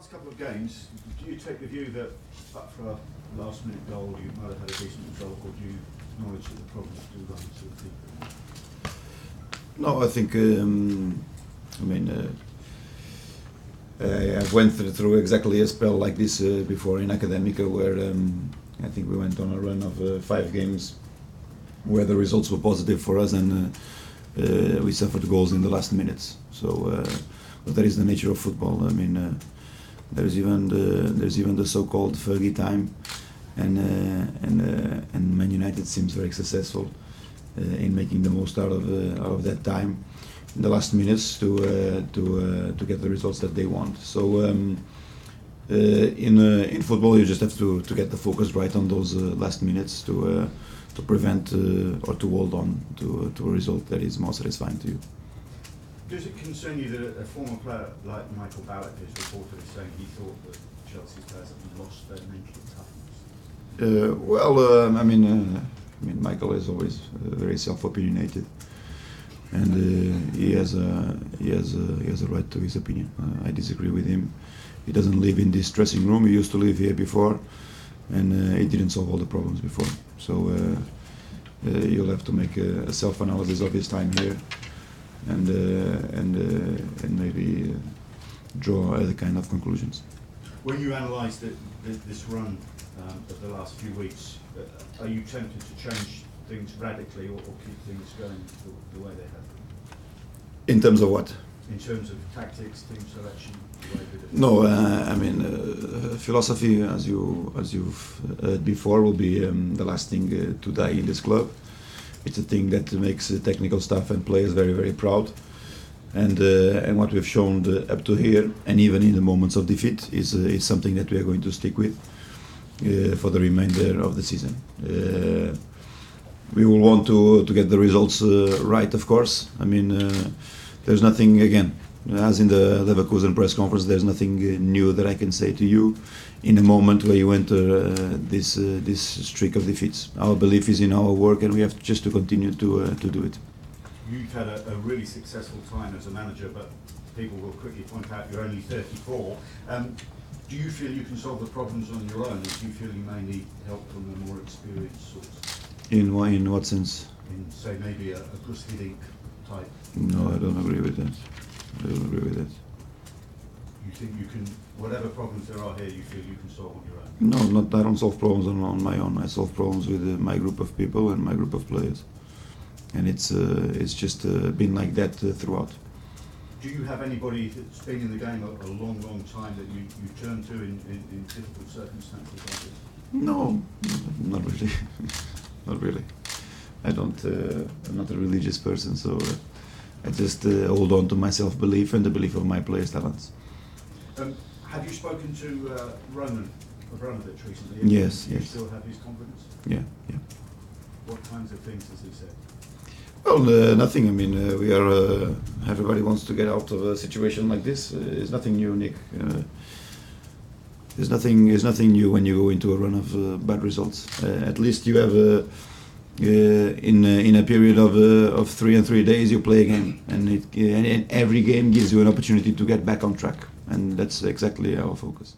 last couple of games, do you take the view that but for a last-minute goal you might have had a decent result, or do you acknowledge that the problems do run to the deeper? No, I think. I've went through exactly a spell like this before in Academica, where I think we went on a run of 5 games where the results were positive for us, and we suffered goals in the last minutes. So, but that is the nature of football. I mean, there's even the so-called Fergie time, and Man United seems very successful in making the most out of that time in the last minutes to get the results that they want. So in football, you just have to get the focus right on those last minutes to prevent or to hold on to a result that is more satisfying to you. Does it concern you that a former player like Michael Bayer is reportedly saying he thought that Chelsea's players have lost their mental toughness? I mean, Michael is always very self-opinionated, and he has a right to his opinion. I disagree with him. He doesn't live in this dressing room. He used to live here before, and he didn't solve all the problems before. So you'll have to make a self-analysis of his time here, and maybe draw other kind of conclusions. When you analyse this run of the last few weeks, are you tempted to change things radically or keep things going the way they have? In terms of what? In terms of tactics, team selection, the way they do? No, philosophy, as you've heard before, will be the last thing to die in this club. It's a thing that makes technical staff and players very, very proud. And what we've shown up to here, and even in the moments of defeat, is something that we are going to stick with for the remainder of the season. We will want to get the results right, of course. I mean, there's nothing, again, as in the Leverkusen press conference, there's nothing new that I can say to you in a moment where you enter this streak of defeats. Our belief is in our work, and we have just to continue to do it. You've had a really successful time as a manager, but people will quickly point out you're only 34. Do you feel you can solve the problems on your own, or do you feel you may need help from a more experienced source? In what sense? In, say, maybe a Gus Hiddink type? No, I don't agree with that. You think you can, whatever problems there are here, you feel you can solve on your own? No, I don't solve problems on my own. I solve problems with my group of people and my group of players. And it's just been like that throughout. Do you have anybody that's been in the game a long, long time that you turn to in difficult circumstances like this? No, not really. Not really. I'm not a religious person, so I just hold on to my self-belief and the belief of my players' talents. Have you spoken to Roman Abramovich recently? Yes, Do you yes. still have his confidence? Yeah. What kinds of things has he said? Well, nothing. I mean, we are. Everybody wants to get out of a situation like this. It's nothing new, Nick. There's nothing new when you go into a run of bad results. At least you have in a period of 3 days you play a game, and every game gives you an opportunity to get back on track, and that's exactly our focus.